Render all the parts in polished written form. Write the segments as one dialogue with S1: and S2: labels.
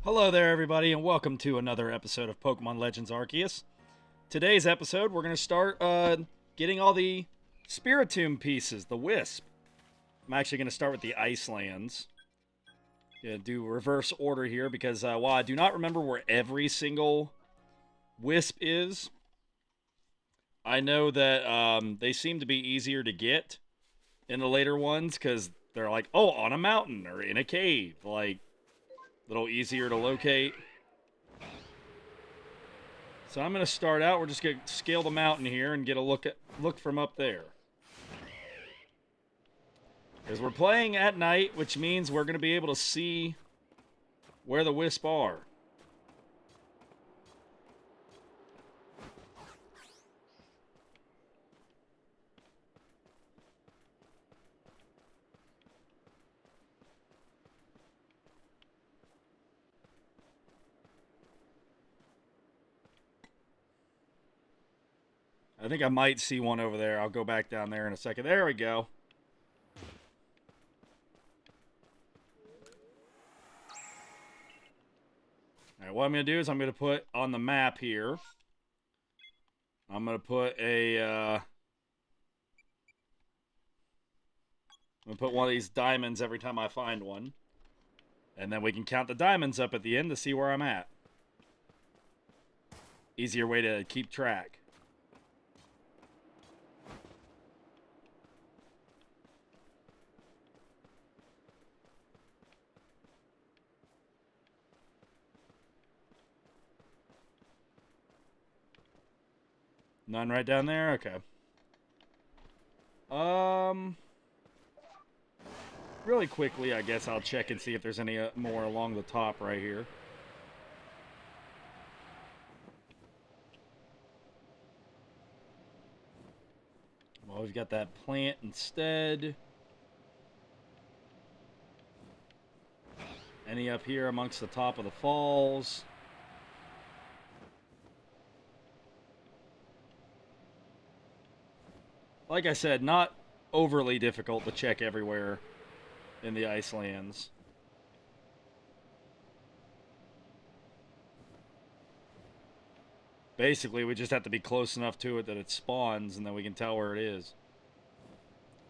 S1: Hello there, everybody, and welcome to another episode of Pokemon Legends Arceus. Today's episode, we're going to start getting all the Spiritomb pieces, the Wisp. I'm actually going to start with the Icelands. Gonna do reverse order here because while I do not remember where every single Wisp is, I know that they seem to be easier to get in the later ones because they're like, oh, on a mountain or in a cave, like a little easier to locate. So I'm going to start out. We're just going to scale the mountain here and get a look from up there. Because we're playing at night, which means we're going to be able to see where the Wisp are. I think I might see one over there. I'll go back down there in a second. There we go. Alright, what I'm going to do is I'm going to put on the map here. I'm going to put I'm going to put one of these diamonds every time I find one. And then we can count the diamonds up at the end to see where I'm at. Easier way to keep track. None right down there? Okay. Really quickly, I guess I'll check and see if there's any more along the top right here. Well, we've got that plant instead. Any up here amongst the top of the falls? Like I said, not overly difficult to check everywhere in the Icelands. Basically, we just have to be close enough to it that it spawns, and then we can tell where it is.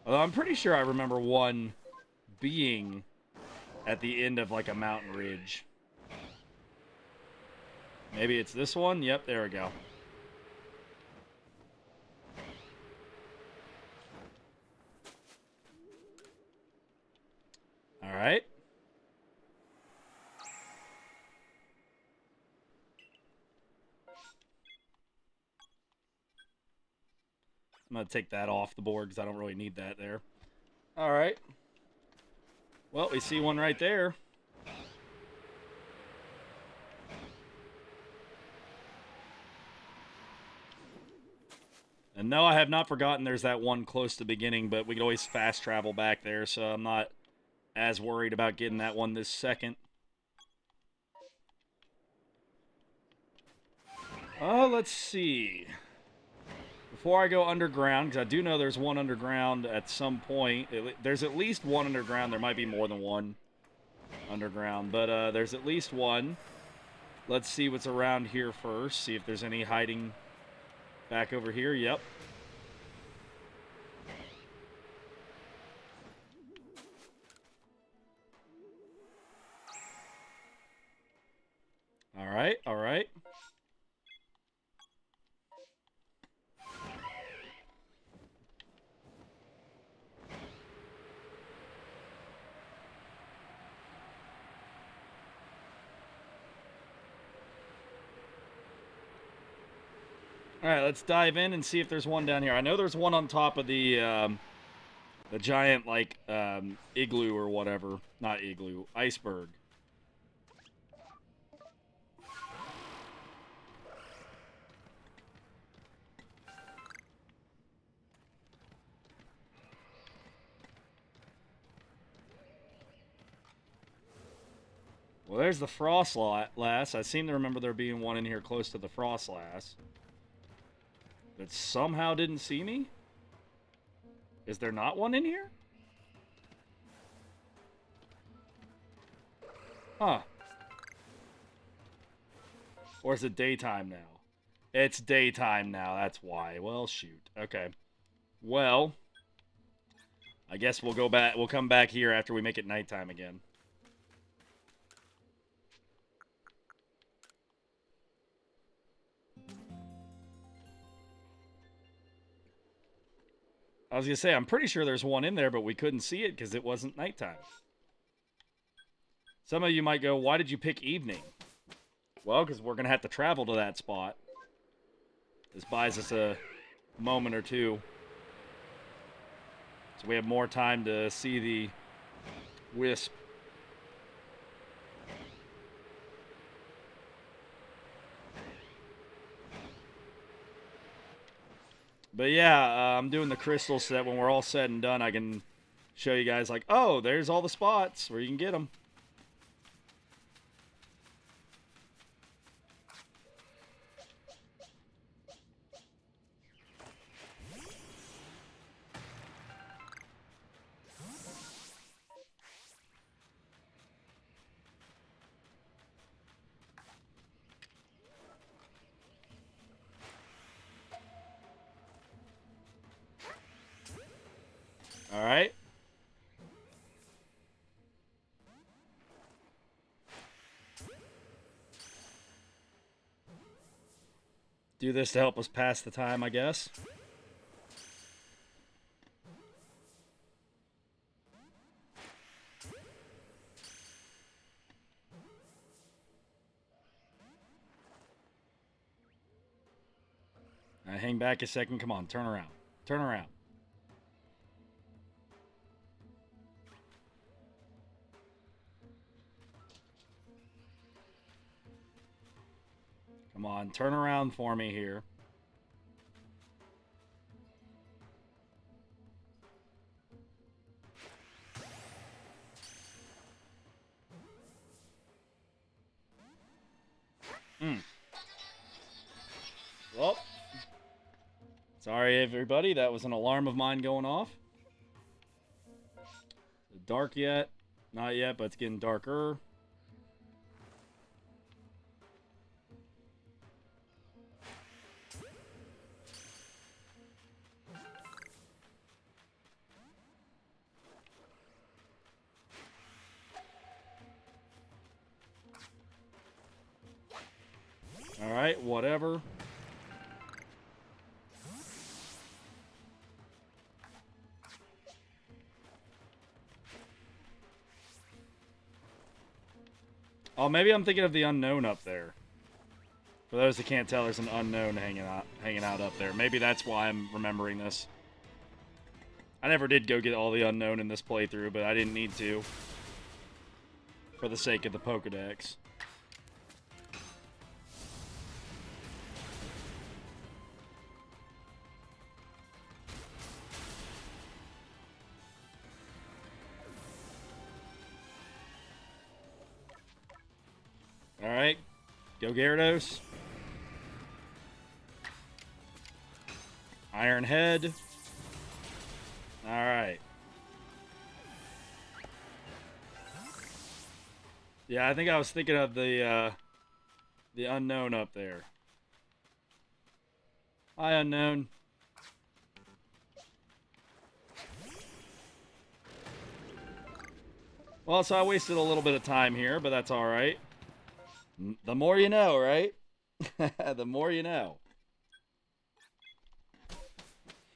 S1: Although I'm pretty sure I remember one being at the end of, like, a mountain ridge. Maybe it's this one? Yep, there we go. Alright. I'm going to take that off the board because I don't really need that there. Alright. Well, we see one right there. And no, I have not forgotten there's that one close to the beginning, but we can always fast travel back there, so I'm not as worried about getting that one this second. Let's see. Before I go underground, because I do know there's one underground at some point. There's at least one underground. There might be more than one underground, but there's at least one. Let's see what's around here first. See if there's any hiding back over here. Yep. Alright, alright. Alright, let's dive in and see if there's one down here. I know there's one on top of the giant, like, igloo or whatever. Not igloo, iceberg. Well, there's the Frostlass. I seem to remember there being one in here close to the Frostlass that somehow didn't see me. Is there not one in here? Huh. Or is it daytime now? It's daytime now, that's why. Well, shoot. Okay. Well, I guess we'll go back. We'll come back here after we make it nighttime again. I was going to say, I'm pretty sure there's one in there, but we couldn't see it because it wasn't nighttime. Some of you might go, why did you pick evening? Well, because we're going to have to travel to that spot. This buys us a moment or two. So we have more time to see the wisp. But yeah, I'm doing the crystals so that when we're all said and done, I can show you guys like, oh, there's all the spots where you can get them. All right. Do this to help us pass the time, I guess. Hang back a second. Come on, turn around. Turn around. Come on, turn around for me here. Well, sorry everybody, that was an alarm of mine going off. Dark yet? Not yet, but it's getting darker. Alright, whatever. Oh, maybe I'm thinking of the unknown up there. For those that can't tell, there's an unknown hanging out up there. Maybe that's why I'm remembering this. I never did go get all the unknown in this playthrough, but I didn't need to. For the sake of the Pokedex. Alright. Go Gyarados. Iron Head. Alright. Yeah, I think I was thinking of the unknown up there. Hi, unknown. Well, so I wasted a little bit of time here, but that's alright. The more you know, right? The more you know.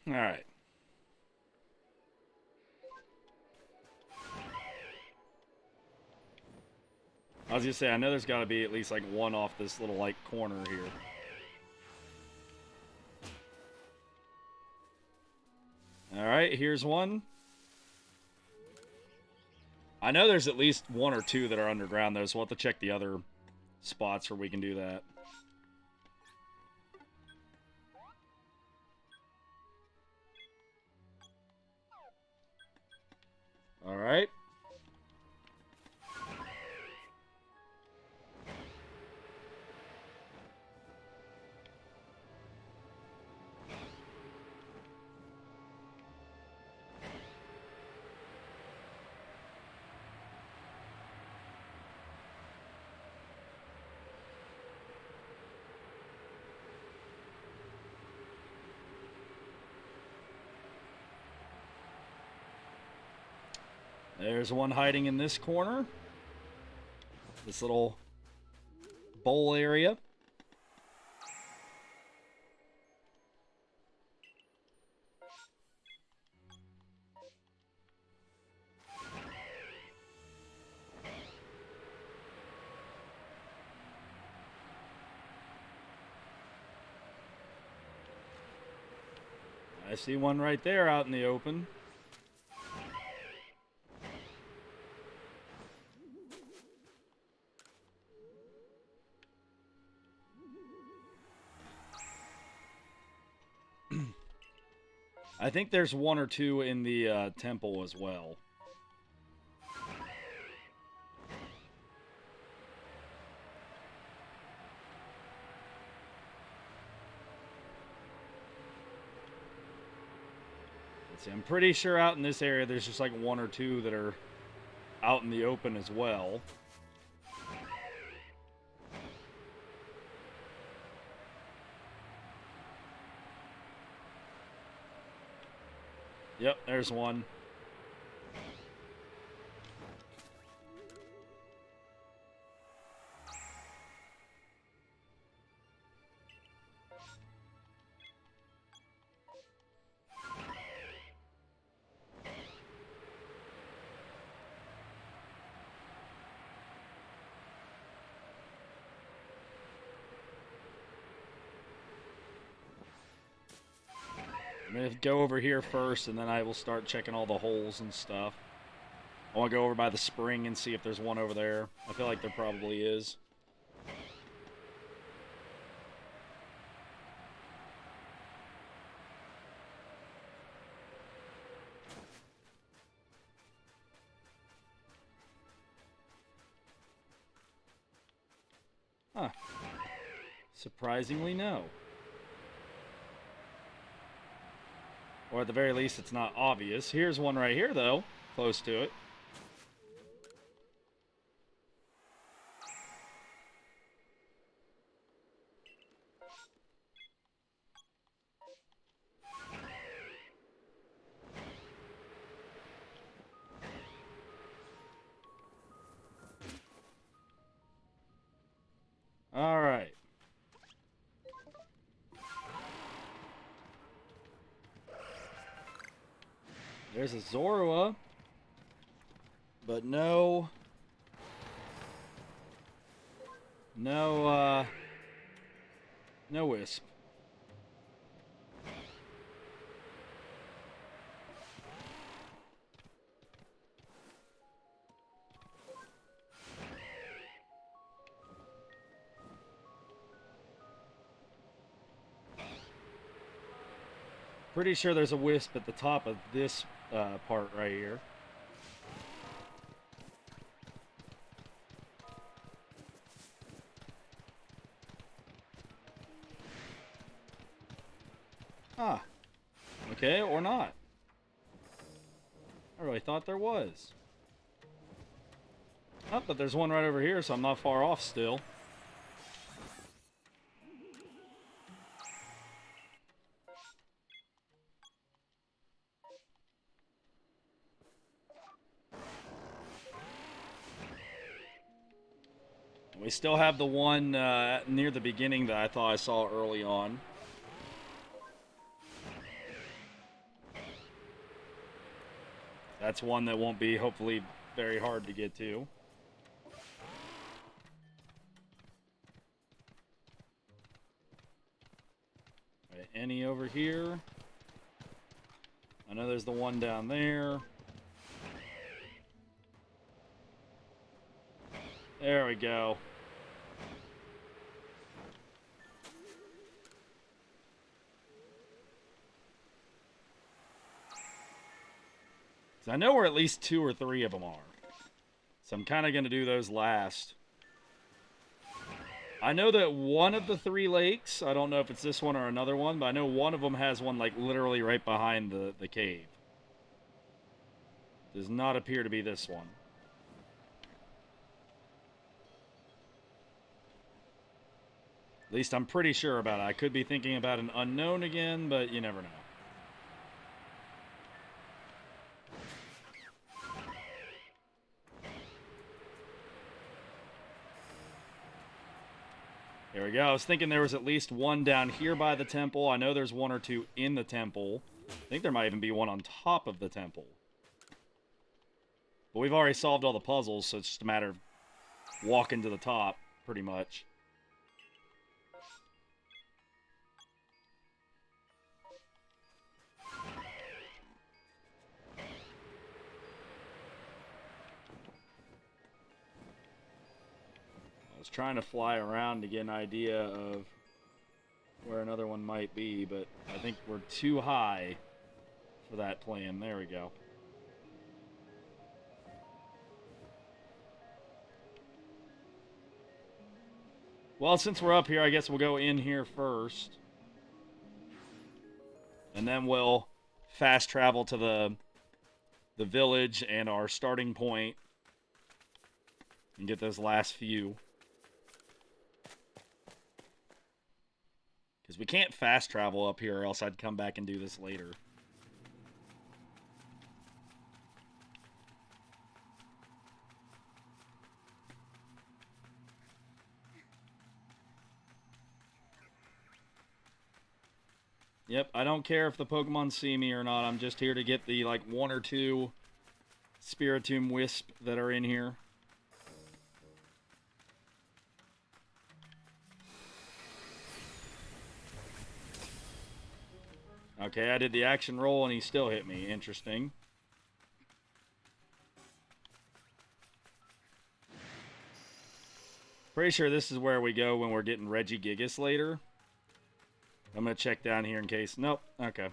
S1: Alright. I was gonna say, I know there's gotta be at least like one off this little like corner here. Alright, here's one. I know there's at least one or two that are underground though, so we'll have to check the other spots where we can do that. Alright. There's one hiding in this corner. This little bowl area. I see one right there out in the open. I think there's one or two in the temple as well. Let's see, I'm pretty sure out in this area there's just like one or two that are out in the open as well. Yep, there's one. I'm going to go over here first, and then I will start checking all the holes and stuff. I want to go over by the spring and see if there's one over there. I feel like there probably is. Huh. Surprisingly, no. Or at the very least, it's not obvious. Here's one right here, though. Close to it. All right. There's a Zorua, but no Wisp. Pretty sure there's a Wisp at the top of this part right here. Ah. Okay, or not. I really thought there was. Oh, but there's one right over here, so I'm not far off still. We still have the one near the beginning that I thought I saw early on. That's one that won't be, hopefully, very hard to get to. Right, any over here? I know there's the one down there. There we go. So I know where at least 2 or 3 of them are. So I'm kind of going to do those last. I know that one of the 3 lakes, I don't know if it's this one or another one, but I know one of them has one like literally right behind the cave. Does not appear to be this one. At least I'm pretty sure about it. I could be thinking about an unknown again, but you never know. There we go. I was thinking there was at least one down here by the temple. I know there's one or two in the temple. I think there might even be one on top of the temple. But we've already solved all the puzzles, so it's just a matter of walking to the top, pretty much. I was trying to fly around to get an idea of where another one might be, but I think we're too high for that plan. There we go. Well, since we're up here, I guess we'll go in here first. And then we'll fast travel to the village and our starting point and get those last few. Because we can't fast travel up here or else I'd come back and do this later. Yep, I don't care if the Pokemon see me or not. I'm just here to get the, like, one or two Spiritomb Wisp that are in here. Okay, I did the action roll and he still hit me. Interesting. Pretty sure this is where we go when we're getting Regigigas later. I'm going to check down here in case. Nope. Okay.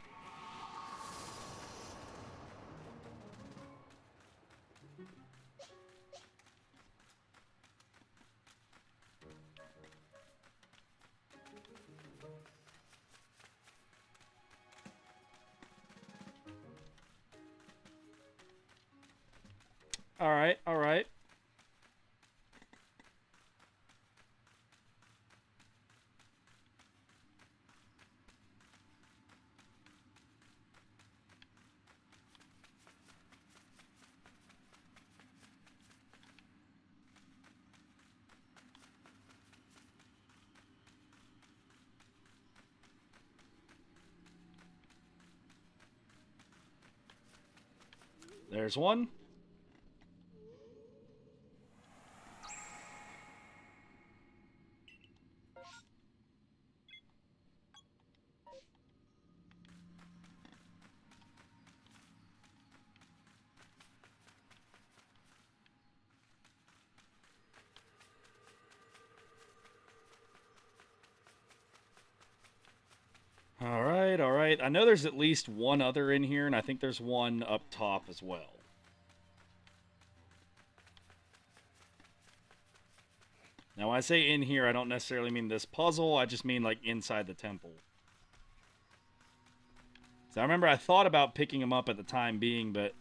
S1: All right. All right. There's one. All right, all right. I know there's at least one other in here, and I think there's one up top as well. Now, when I say in here, I don't necessarily mean this puzzle. I just mean, like, inside the temple. So I remember I thought about picking them up at the time being, but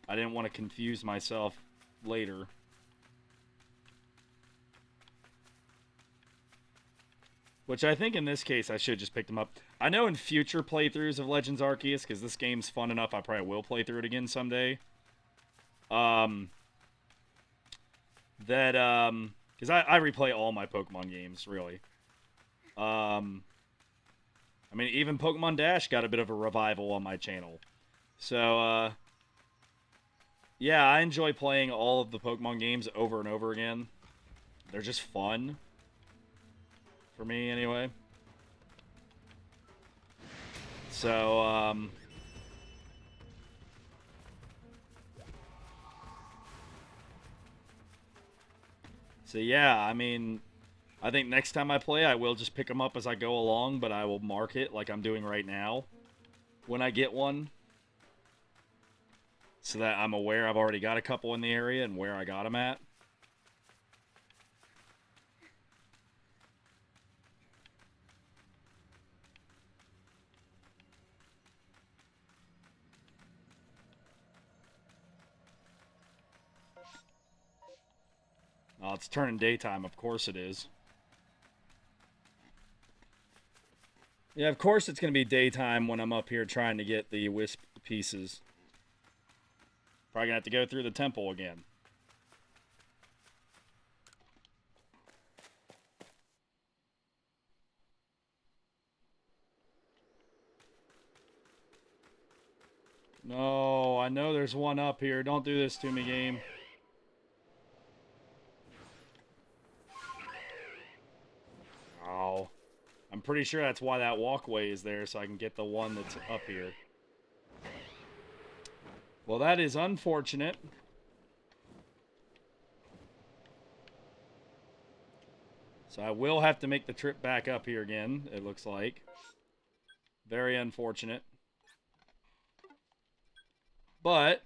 S1: I didn't want to confuse myself later. Which I think in this case I should just pick them up. I know in future playthroughs of Legends Arceus, because this game's fun enough, I probably will play through it again someday. Because I replay all my Pokemon games, really. I mean, even Pokemon Dash got a bit of a revival on my channel. So, yeah, I enjoy playing all of the Pokemon games over and over again. They're just fun. For me, anyway. So, so yeah, I mean, I think next time I play, I will just pick them up as I go along, but I will mark it like I'm doing right now when I get one. So that I'm aware I've already got a couple in the area and where I got them at. Oh, it's turning daytime. Of course it is. Yeah, of course it's going to be daytime when I'm up here trying to get the Wisp pieces. Probably going to have to go through the temple again. No, I know there's one up here. Don't do this to me, game. Oh. I'm pretty sure that's why that walkway is there, so I can get the one that's up here. Well, that is unfortunate. So I will have to make the trip back up here again, it looks like. Very unfortunate. But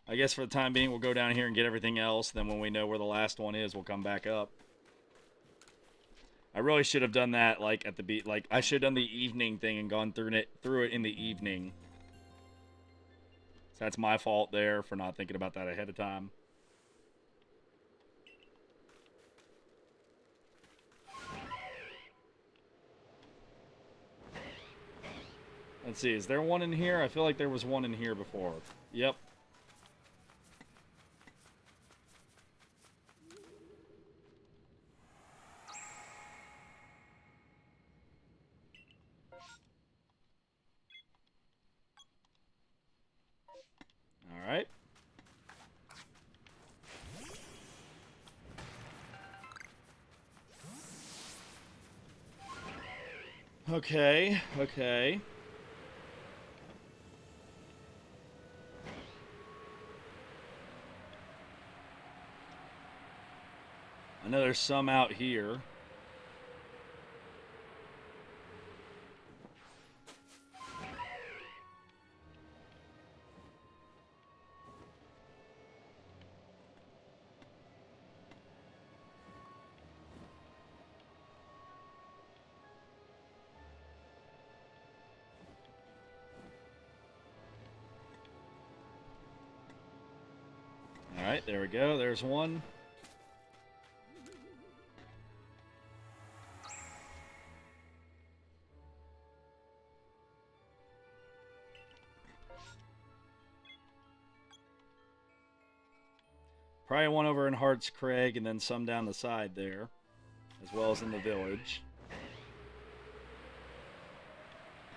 S1: I guess for the time being, we'll go down here and get everything else. Then when we know where the last one is, we'll come back up. I really should have done that, like, at the beat. Like, I should have done the evening thing and gone through it in the evening. So that's my fault there for not thinking about that ahead of time. Let's see, is there one in here? I feel like there was one in here before. Yep. All right. Okay, okay. I know there's some out here. Alright, there we go. There's one. Probably one over in Hart's Craig and then some down the side there, as well as in the village.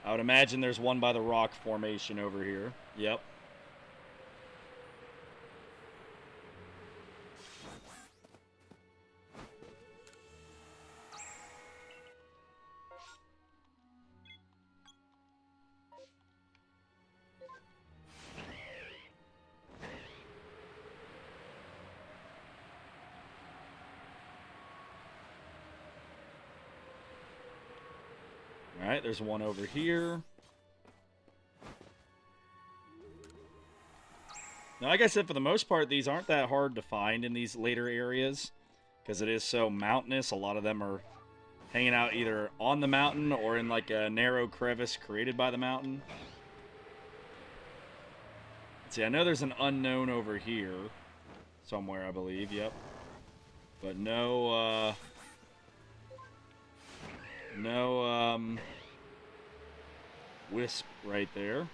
S1: I would imagine there's one by the rock formation over here. Yep. Alright, there's one over here. Now, like I said, for the most part, these aren't that hard to find in these later areas, because it is so mountainous. A lot of them are hanging out either on the mountain or in like a narrow crevice created by the mountain. Let's see, I know there's an unknown over here somewhere, I believe. Yep. But no, wisp right there.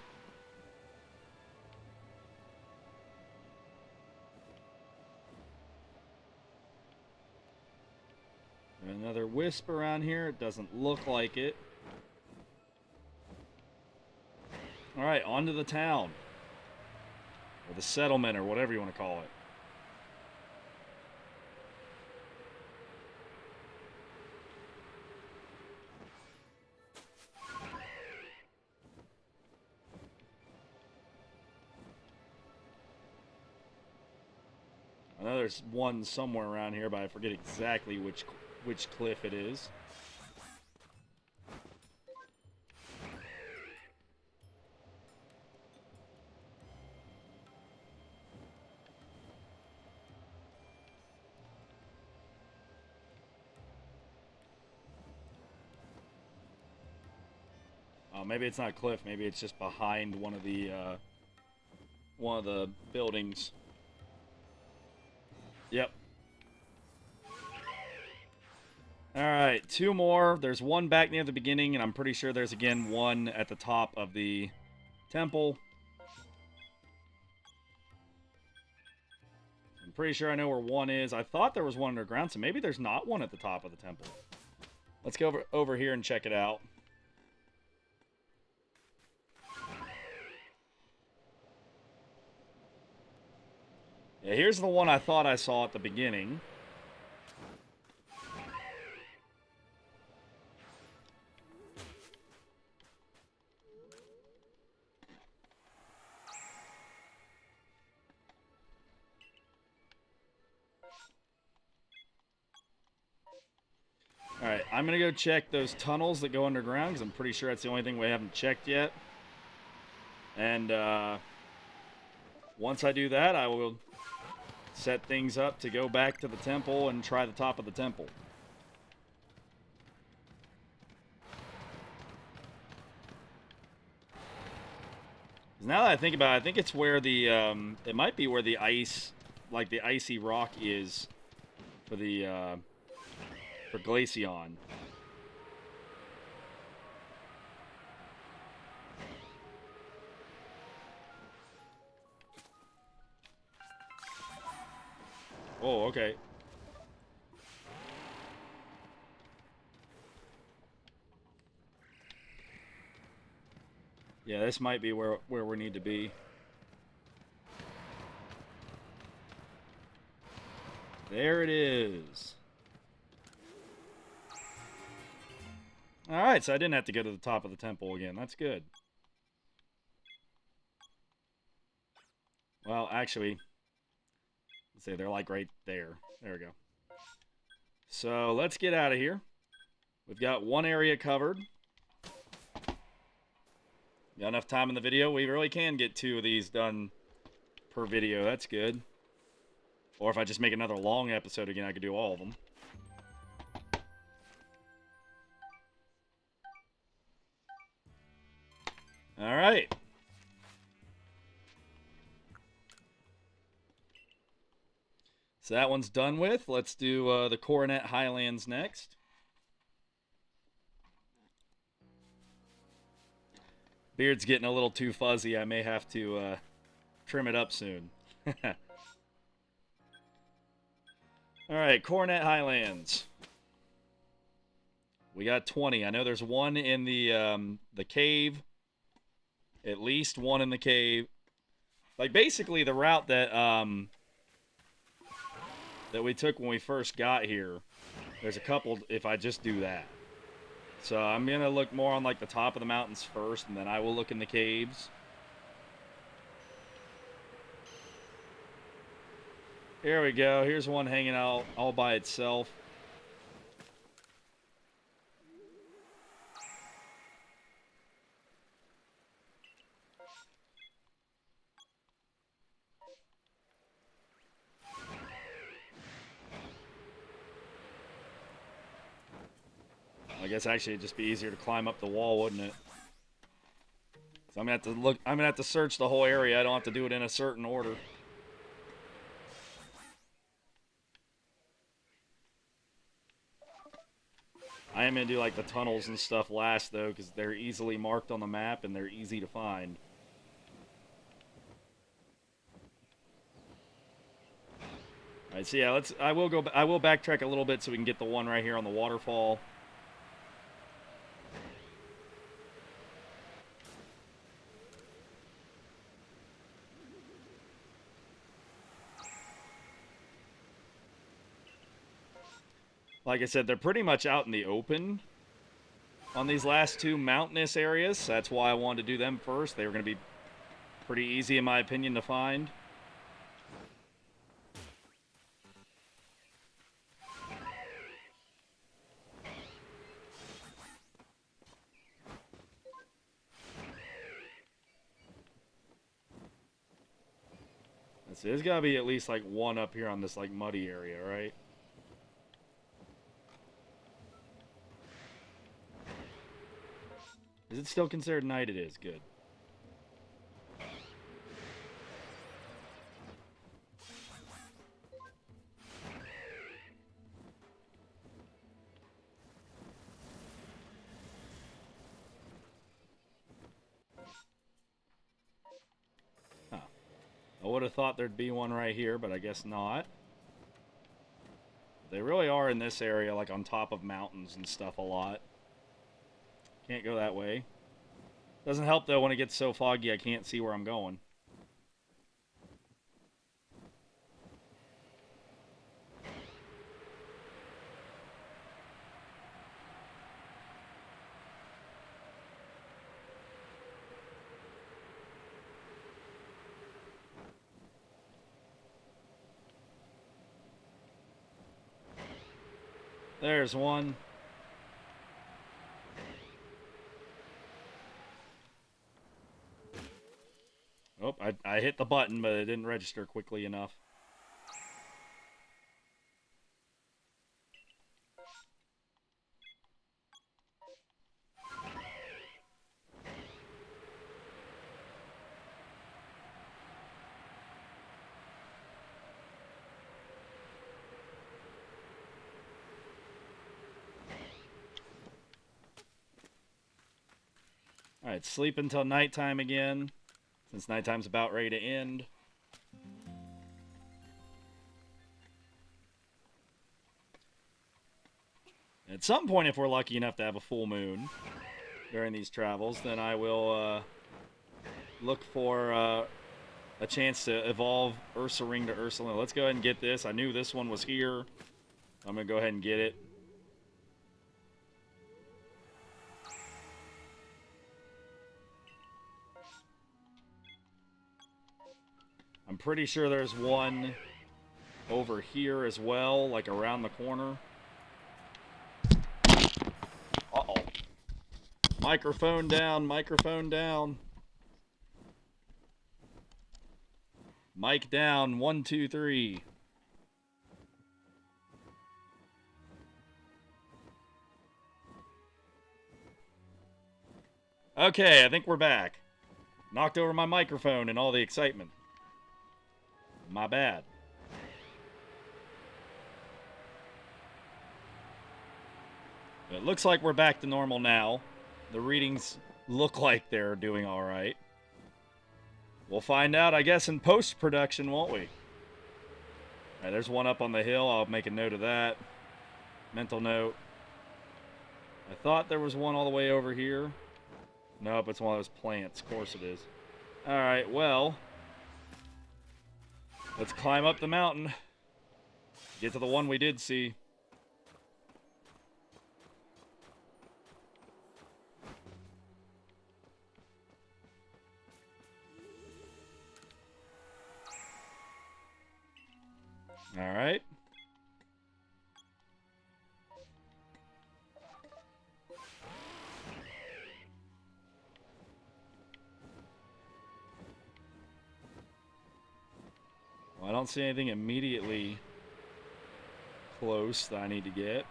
S1: Another wisp around here. It doesn't look like it. Alright, on to the town. Or the settlement, or whatever you want to call it. I know there's one somewhere around here, but I forget exactly which cliff it is. Oh, maybe it's not a cliff. Maybe it's just behind one of the buildings. Yep. Alright, two more. There's one back near the beginning, and I'm pretty sure there's, again, one at the top of the temple. I'm pretty sure I know where one is. I thought there was one underground, so maybe there's not one at the top of the temple. Let's go over here and check it out. Yeah, here's the one I thought I saw at the beginning. Alright, I'm going to go check those tunnels that go underground, because I'm pretty sure that's the only thing we haven't checked yet. And once I do that, I will set things up to go back to the temple and try the top of the temple. Now that I think about it, I think it's where the, it might be where the ice, like the icy rock is for the, for Glaceon. Oh, okay. Yeah, this might be where we need to be. There it is. Alright, so I didn't have to go to the top of the temple again. That's good. Well, actually, let's say they're like right there. There we go. So let's get out of here. We've got one area covered. Got enough time in the video. We really can get 2 of these done per video. That's good. Or if I just make another long episode again, I could do all of them. All right. So that one's done with. Let's do the Coronet Highlands next. Beard's getting a little too fuzzy. I may have to trim it up soon. All right, Coronet Highlands. We got 20. I know there's one in the cave. At least one in the cave. Like basically the route that that we took when we first got here. There's a couple if I just do that. So I'm going to look more on like the top of the mountains first, and then I will look in the caves. Here we go. Here's one hanging out all by itself. I guess actually it'd just be easier to climb up the wall, wouldn't it? So I'm gonna have to look. I'm gonna have to search the whole area. I don't have to do it in a certain order. I am gonna do like the tunnels and stuff last though, because they're easily marked on the map and they're easy to find. All right, so yeah, let's. I will backtrack a little bit so we can get the one right here on the waterfall. Like I said, they're pretty much out in the open on these last 2 mountainous areas. That's why I wanted to do them first. They were going to be pretty easy, in my opinion, to find. Let's see, there's got to be at least like one up here on this like muddy area, right? Is it still considered night? It is. Good. Huh. I would have thought there'd be one right here, but I guess not. They really are in this area, like on top of mountains and stuff a lot. Can't go that way. Doesn't help, though, when it gets so foggy I can't see where I'm going. There's one. Oh, I hit the button, but it didn't register quickly enough. Alright, sleep until nighttime again, since nighttime's about ready to end. At some point, if we're lucky enough to have a full moon during these travels, then I will look for a chance to evolve Ursaring to Ursulina. Let's go ahead and get this. I knew this one was here. I'm going to go ahead and get it. I'm pretty sure there's one over here as well, like around the corner. Uh-oh. Microphone down, microphone down. Mic down, 1, 2, 3. Okay, I think we're back. Knocked over my microphone in all the excitement. My bad. It looks like we're back to normal now. The readings look like they're doing alright. We'll find out, I guess, in post-production, won't we? Alright, there's one up on the hill. I'll make a note of that. Mental note. I thought there was one all the way over here. Nope, it's one of those plants. Of course it is. Alright, well, let's climb up the mountain. Get to the one we did see. Alright. Well, I don't see anything immediately close that I need to get.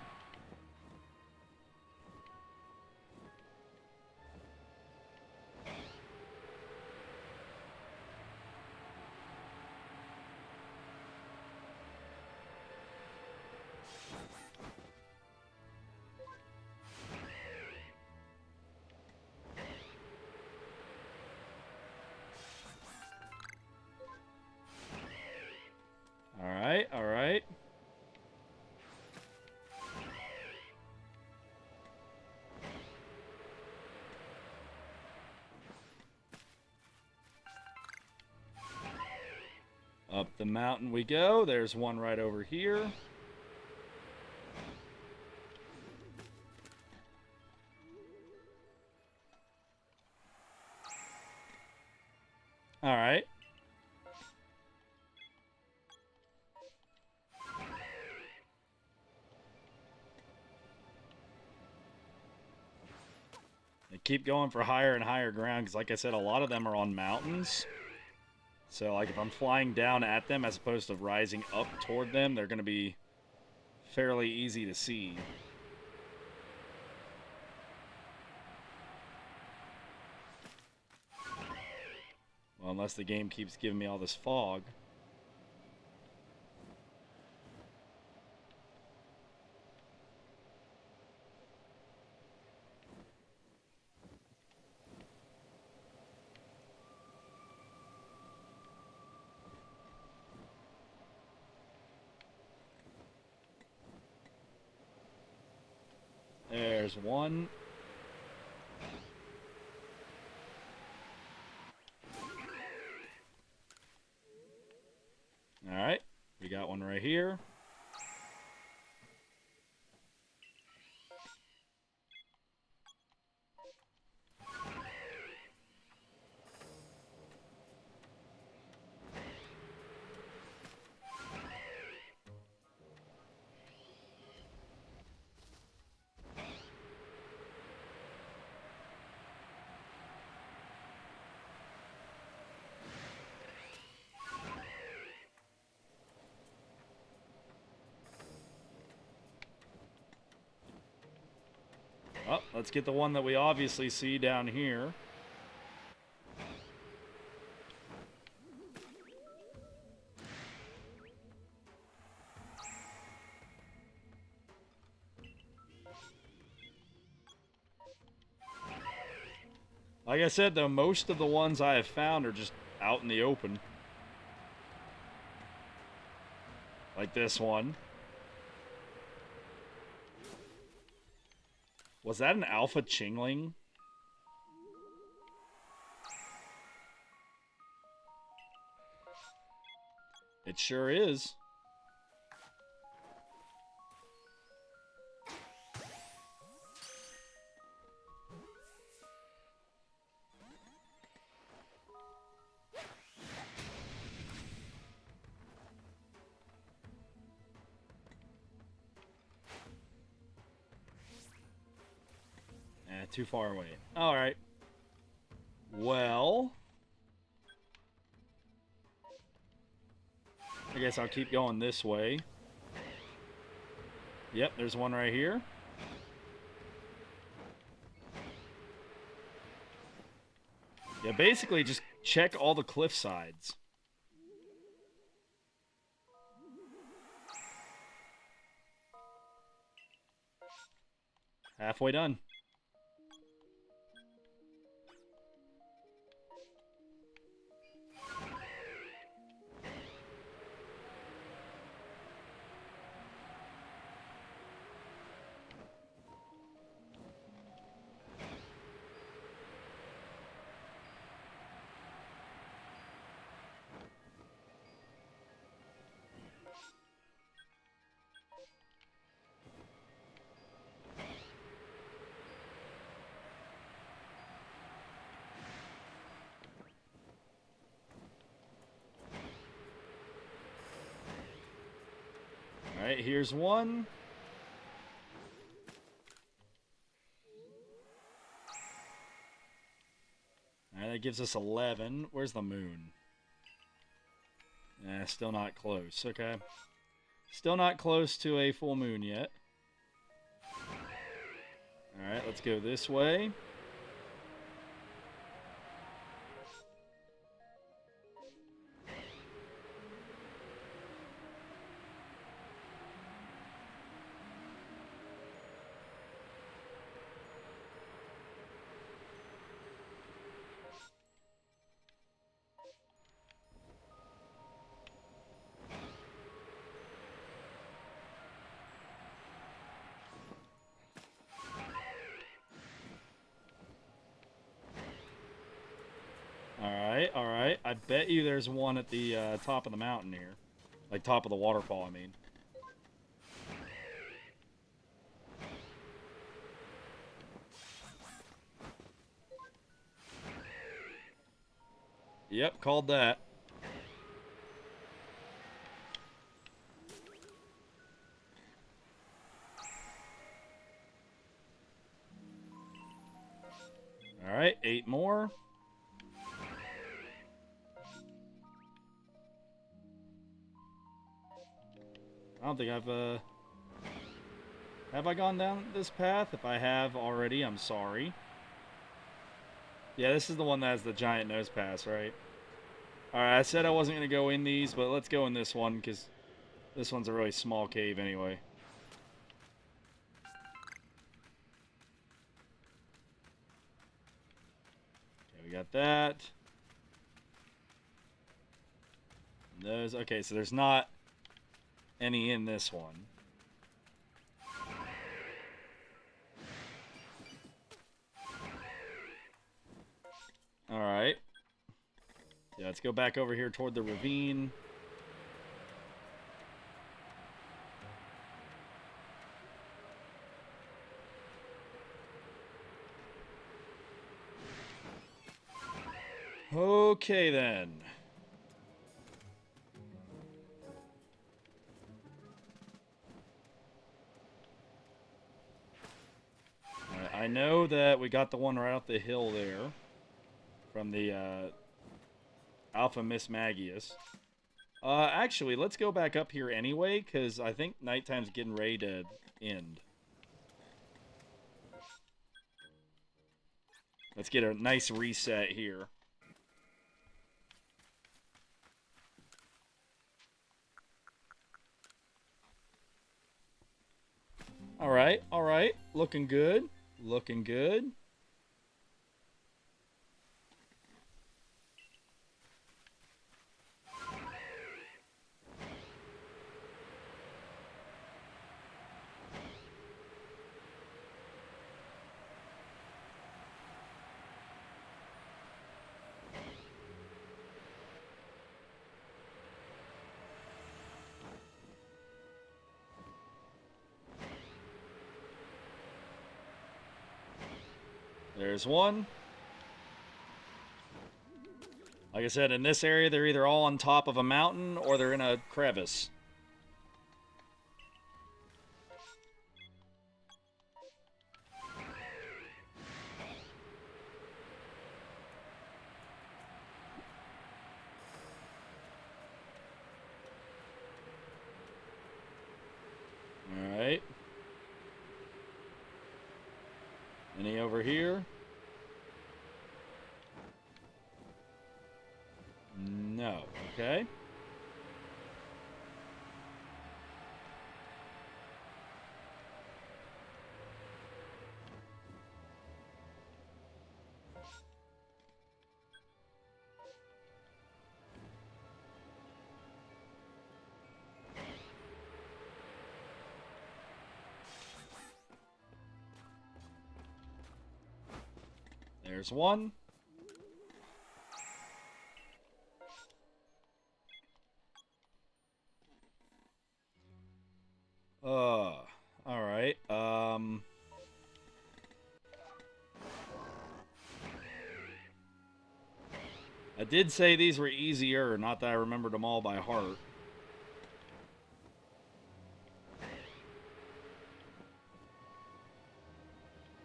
S1: Alright, alright. Up the mountain we go. There's one right over here. Alright. They keep going for higher and higher ground because, like I said, a lot of them are on mountains. So, like, if I'm flying down at them as opposed to rising up toward them, they're going to be fairly easy to see. Well, unless the game keeps giving me all this fog. There's one. Alright, we got one right here. Oh, let's get the one that we obviously see down here. Like I said, though, most of the ones I have found are just out in the open. Like this one. Was that an alpha Chingling? It sure is. Too far away. Alright. Well, I guess I'll keep going this way. Yep, there's one right here. Yeah, basically just check all the cliff sides. Halfway done. Alright, here's one. Alright, that gives us 11. Where's the moon? Still not close. Okay. Still not close to a full moon yet. Alright, let's go this way. Alright. I bet you there's one at the top of the mountain here. Like, top of the waterfall, I mean. Yep, called that. Alright, 8 more. I don't think I've, have I gone down this path? If I have already, I'm sorry. Yeah, this is the one that has the giant nose pass, right? Alright, I said I wasn't going to go in these, but let's go in this one, because this one's a really small cave anyway. Okay, we got that. Those, okay, so there's not any in this one. Alright. Yeah, let's go back over here toward the ravine. Okay, then. I know that we got the one right up the hill there from the Alpha Miss Magius. Actually, let's go back up here anyway, because I think nighttime's getting ready to end. Let's get a nice reset here. All right. Looking good. Looking good. There's one. Like I said, in this area, they're either all on top of a mountain or they're in a crevice. Alright. Any over here? No. Okay. There's one. Alright. I did say these were easier, not that I remembered them all by heart.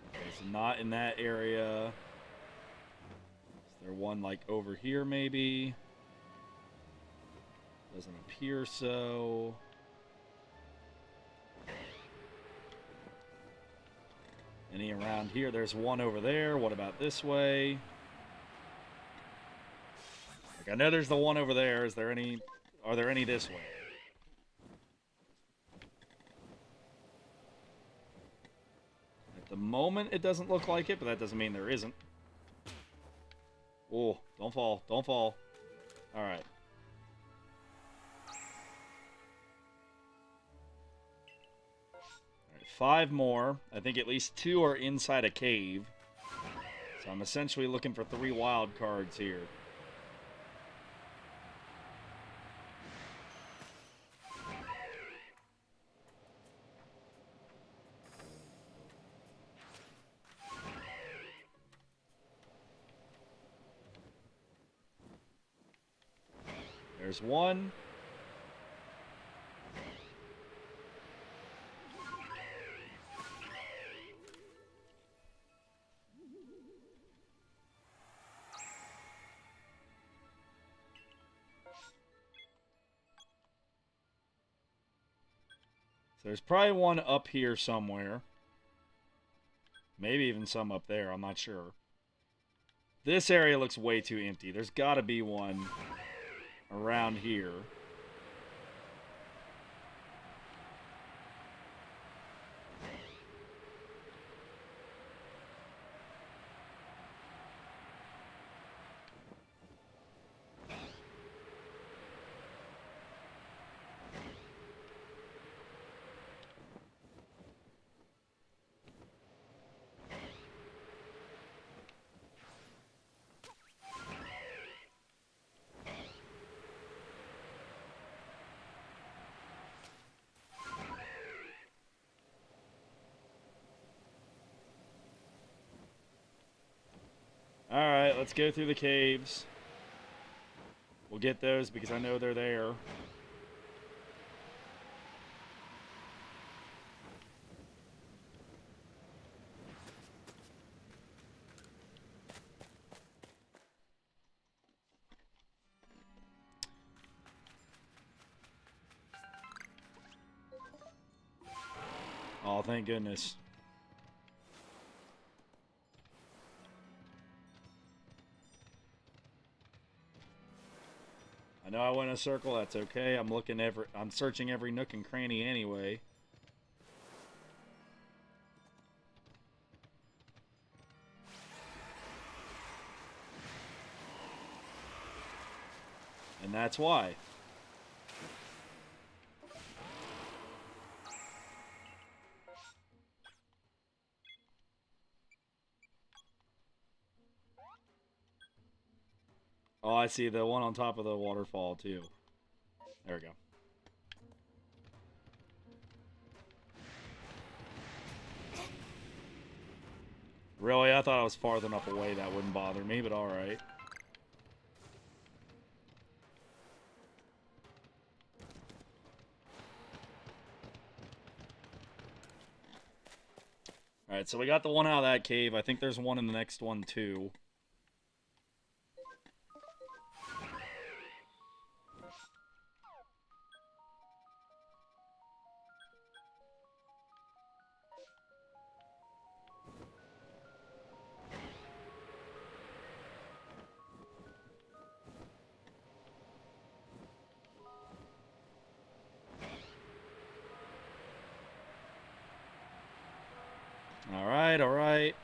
S1: Okay, so not in that area. Is there one like over here maybe? Doesn't appear so. Any around here? There's one over there. What about this way? Like, I know there's the one over there. Is there any? Are there any this way? At the moment, it doesn't look like it, but that doesn't mean there isn't. Oh, don't fall. Don't fall. All right. 5 more. I think at least 2 are inside a cave. So I'm essentially looking for 3 wild cards here. There's one. So there's probably one up here somewhere. Maybe even some up there, I'm not sure. This area looks way too empty. There's got to be one around here. Alright, let's go through the caves. We'll get those because I know they're there. Oh, thank goodness. I know I went in a circle. That's okay. I'm searching every nook and cranny anyway. And that's why. Oh, I see the one on top of the waterfall, too. There we go. Really? I thought I was farther enough away that wouldn't bother me, but alright. Alright, so we got the one out of that cave. I think there's one in the next one, too. Alright, alright.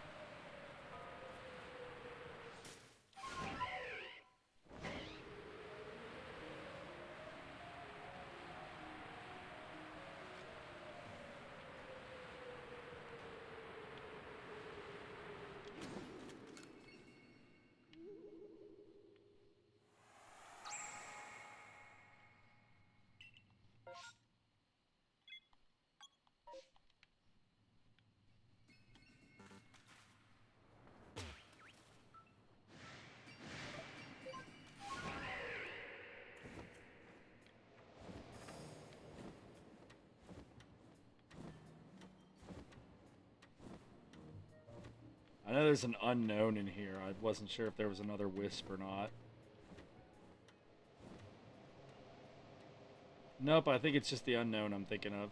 S1: I know there's an unknown in here. I wasn't sure if there was another wisp or not. Nope, I think it's just the unknown I'm thinking of.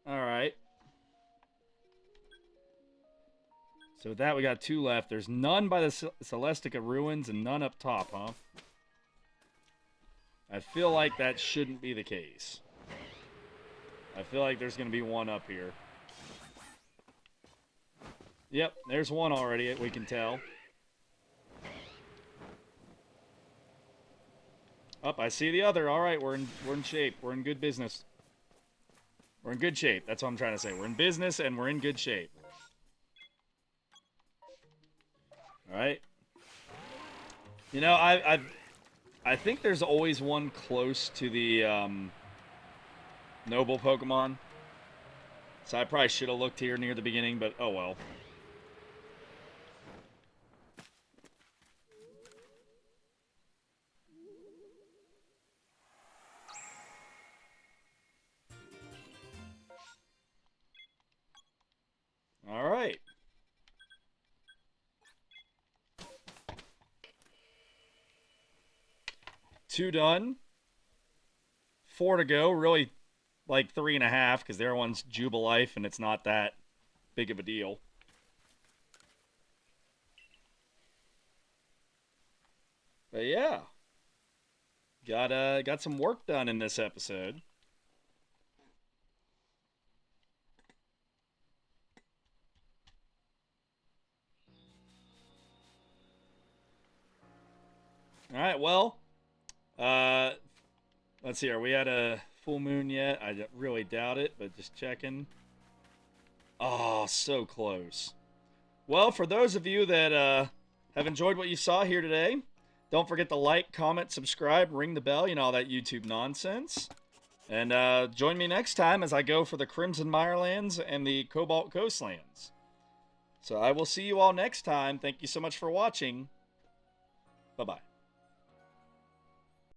S1: Alright. So with that, we got 2 left. There's none by the Celestica ruins and none up top, huh? I feel like that shouldn't be the case. I feel like there's going to be one up here. Yep, there's one already, we can tell. Up, I see the other. All right, we're in shape. We're in good business. We're in good shape. That's what I'm trying to say. We're in business and we're in good shape. All right. You know, I think there's always one close to the noble Pokemon. So I probably should have looked here near the beginning, but oh well. All right. Two done. 4 to go. Really, like 3.5, because the other one's Jubilife, and it's not that big of a deal. But yeah, got some work done in this episode. All right, well, let's see. Are we at a full moon yet? I really doubt it, but just checking. Oh, so close. Well, for those of you that have enjoyed what you saw here today, don't forget to like, comment, subscribe, ring the bell, you know, all that YouTube nonsense. And join me next time as I go for the Crimson Mirelands and the Cobalt Coastlands. So I will see you all next time. Thank you so much for watching. Bye-bye.